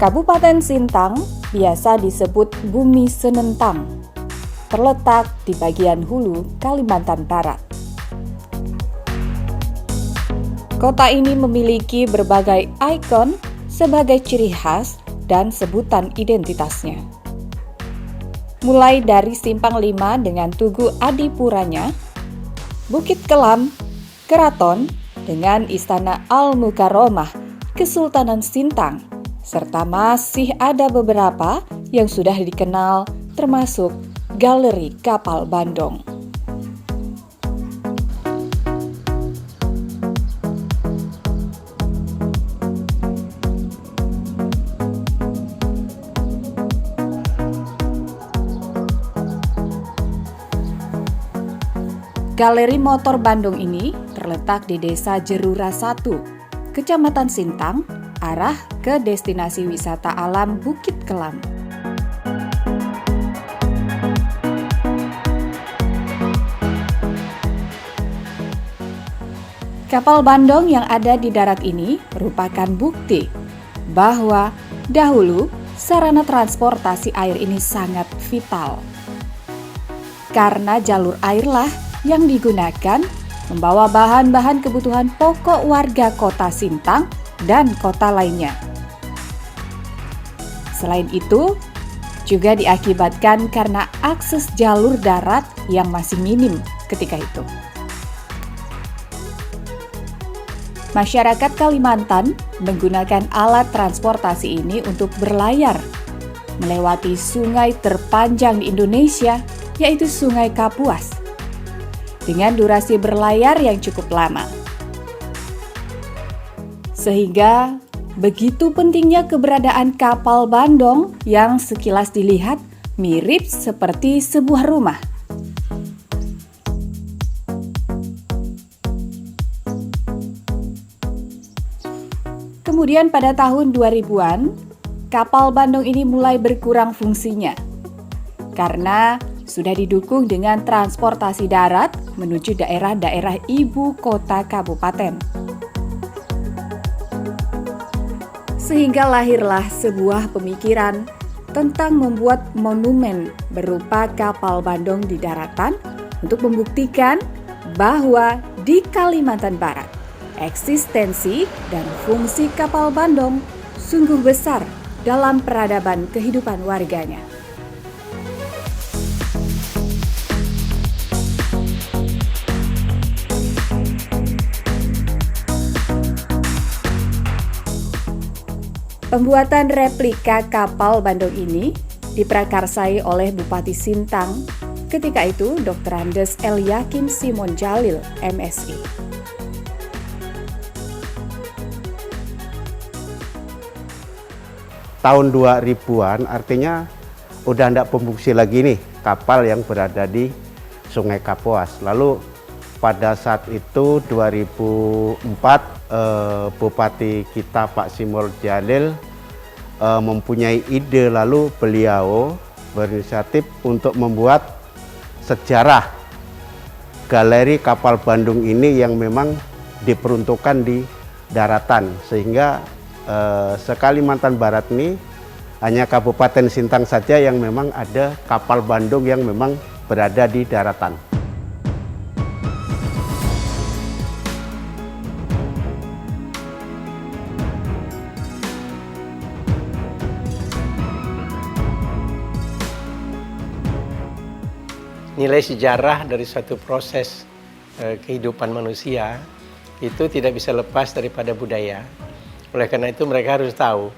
Kabupaten Sintang biasa disebut Bumi Senentang, terletak di bagian hulu Kalimantan Barat. Kota ini memiliki berbagai ikon sebagai ciri khas dan sebutan identitasnya. Mulai dari Simpang 5 dengan Tugu Adipuranya, Bukit Kelam, Keraton dengan Istana Al-Mukarramah, Kesultanan Sintang, serta masih ada beberapa yang sudah dikenal termasuk Galeri Kapal Bandong. Galeri Motor Bandung ini terletak di Desa Jerura 1, Kecamatan Sintang, arah ke destinasi wisata alam Bukit Kelam. Kapal Bandong yang ada di darat ini merupakan bukti bahwa dahulu sarana transportasi air ini sangat vital. Karena jalur airlah yang digunakan membawa bahan-bahan kebutuhan pokok warga kota Sintang dan kota lainnya. Selain itu, juga diakibatkan karena akses jalur darat yang masih minim ketika itu. Masyarakat Kalimantan menggunakan alat transportasi ini untuk berlayar, melewati sungai terpanjang di Indonesia, yaitu Sungai Kapuas, dengan durasi berlayar yang cukup lama. Sehingga begitu pentingnya keberadaan kapal Bandong yang sekilas dilihat mirip seperti sebuah rumah. Kemudian pada tahun 2000-an, kapal Bandong ini mulai berkurang fungsinya karena sudah didukung dengan transportasi darat menuju daerah-daerah ibu kota kabupaten. Sehingga lahirlah sebuah pemikiran tentang membuat monumen berupa kapal Bandong di daratan untuk membuktikan bahwa di Kalimantan Barat, eksistensi dan fungsi kapal Bandong sungguh besar dalam peradaban kehidupan warganya. Pembuatan replika kapal Bandong ini diprakarsai oleh Bupati Sintang ketika itu Dr. Andes Elyakim Simon Jalil, MSI. Tahun 2000-an artinya udah tidak fungsi lagi nih kapal yang berada di Sungai Kapuas. Lalu pada saat itu 2004 Bupati kita Pak Simon Jalil mempunyai ide, lalu beliau berinisiatif untuk membuat sejarah galeri kapal Bandung ini yang memang diperuntukkan di daratan, sehingga se-Kalimantan Barat ini hanya Kabupaten Sintang saja yang memang ada kapal Bandung yang memang berada di daratan. Nilai sejarah dari suatu proses kehidupan manusia itu tidak bisa lepas daripada budaya. Oleh karena itu mereka harus tahu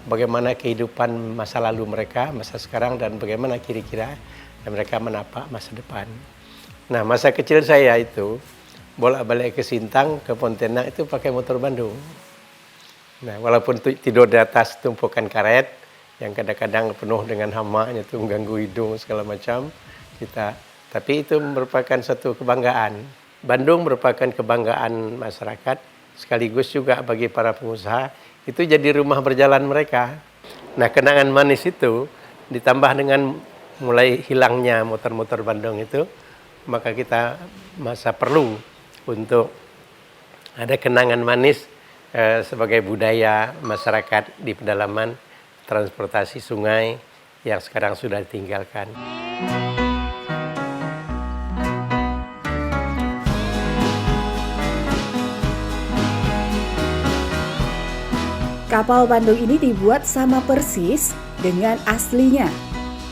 bagaimana kehidupan masa lalu mereka, masa sekarang, dan bagaimana kira-kira mereka menapak masa depan. Nah, masa kecil saya itu bolak-balik ke Sintang, ke Pontianak itu pakai motor Bandung. Nah, walaupun tidur di atas tumpukan karet yang kadang-kadang penuh dengan hama, itu mengganggu hidung segala macam, tapi itu merupakan satu kebanggaan. Bandung merupakan kebanggaan masyarakat, sekaligus juga bagi para pengusaha, itu jadi rumah berjalan mereka. Nah, kenangan manis itu ditambah dengan mulai hilangnya motor-motor Bandung itu, maka kita masa perlu untuk ada kenangan manis sebagai budaya masyarakat di pedalaman transportasi sungai yang sekarang sudah ditinggalkan. Kapal Bandung ini dibuat sama persis dengan aslinya,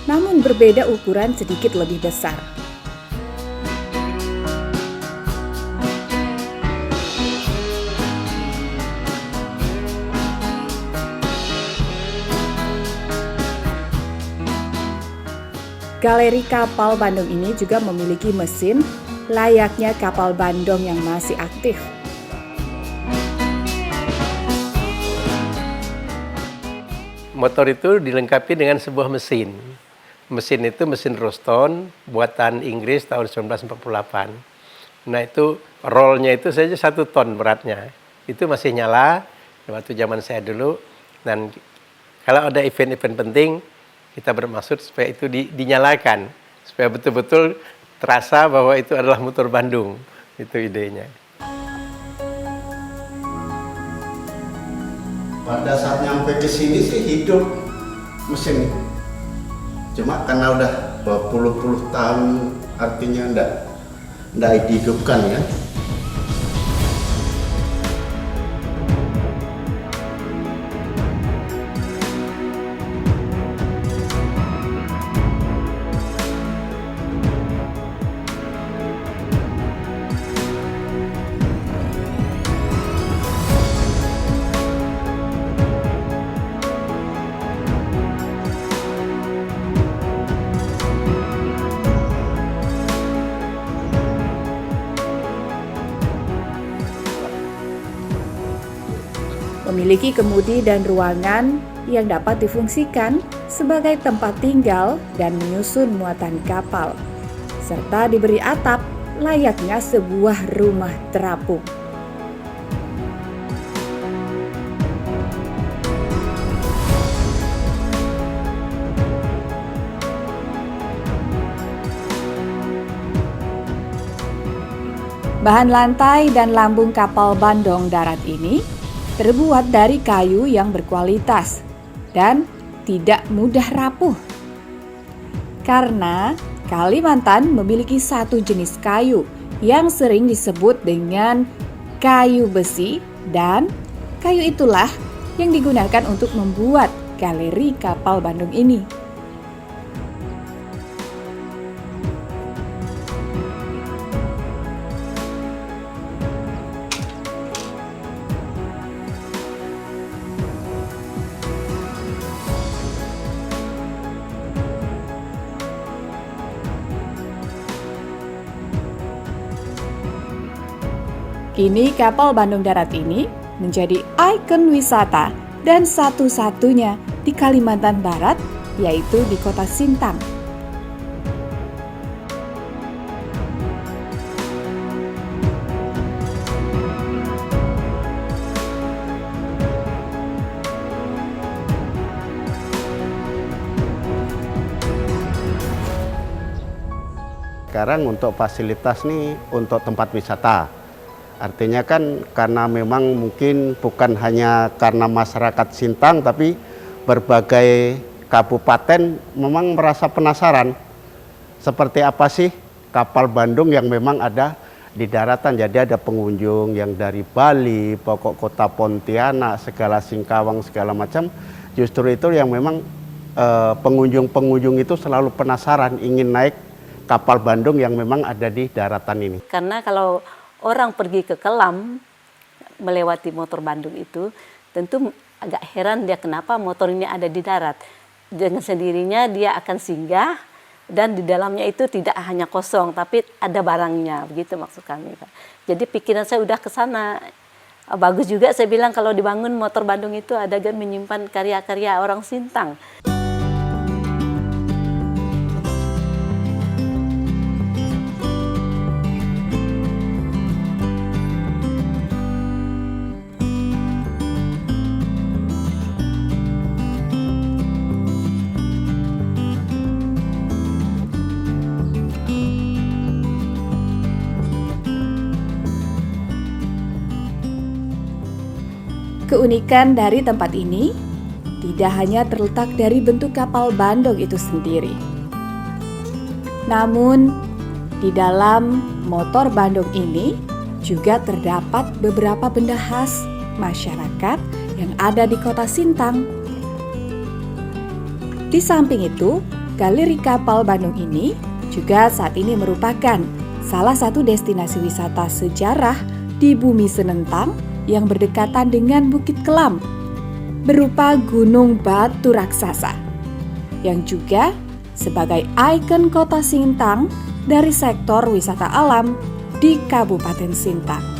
namun berbeda ukuran sedikit lebih besar. Galeri kapal Bandung ini juga memiliki mesin layaknya kapal Bandung yang masih aktif. Motor itu dilengkapi dengan sebuah mesin. Mesin itu mesin Roston buatan Inggris tahun 1948. Nah itu rollnya itu saja 1 ton beratnya. Itu masih nyala waktu zaman saya dulu. Dan kalau ada event-event penting, kita bermaksud supaya itu dinyalakan. Supaya betul-betul terasa bahwa itu adalah motor Bandung. Itu idenya. Pada saat nyampe ke sini sih hidup mesin. Cuma karena udah berpuluh-puluh tahun artinya enggak dihidupkan ya. Memiliki kemudi dan ruangan yang dapat difungsikan sebagai tempat tinggal dan menyusun muatan kapal, serta diberi atap layaknya sebuah rumah terapung. Bahan lantai dan lambung kapal Bandung darat ini terbuat dari kayu yang berkualitas dan tidak mudah rapuh. Karena Kalimantan memiliki satu jenis kayu yang sering disebut dengan kayu besi, dan kayu itulah yang digunakan untuk membuat galeri kapal Bandung ini. Kini kapal Bandung Darat ini menjadi ikon wisata dan satu-satunya di Kalimantan Barat, yaitu di kota Sintang. Sekarang untuk fasilitas nih untuk tempat wisata. Artinya kan karena memang mungkin bukan hanya karena masyarakat Sintang, tapi berbagai kabupaten memang merasa penasaran seperti apa sih kapal Bandung yang memang ada di daratan. Jadi ada pengunjung yang dari Bali, pokok kota Pontianak, segala Singkawang, segala macam. Justru itu yang memang pengunjung-pengunjung itu selalu penasaran ingin naik kapal Bandung yang memang ada di daratan ini. Karena kalau orang pergi ke Kelam melewati motor Bandung itu, tentu agak heran dia kenapa motor ini ada di darat. Dengan sendirinya dia akan singgah, dan di dalamnya itu tidak hanya kosong, tapi ada barangnya, begitu maksud kami. Jadi pikiran saya udah ke sana. Bagus juga saya bilang kalau dibangun motor Bandung itu ada menyimpan karya-karya orang Sintang. Keunikan dari tempat ini tidak hanya terletak dari bentuk kapal Bandung itu sendiri. Namun, di dalam motor Bandung ini juga terdapat beberapa benda khas masyarakat yang ada di kota Sintang. Di samping itu, Galeri Kapal Bandung ini juga saat ini merupakan salah satu destinasi wisata sejarah di Bumi Senentang yang berdekatan dengan Bukit Kelam, berupa gunung batu raksasa, yang juga sebagai ikon kota Sintang dari sektor wisata alam di Kabupaten Sintang.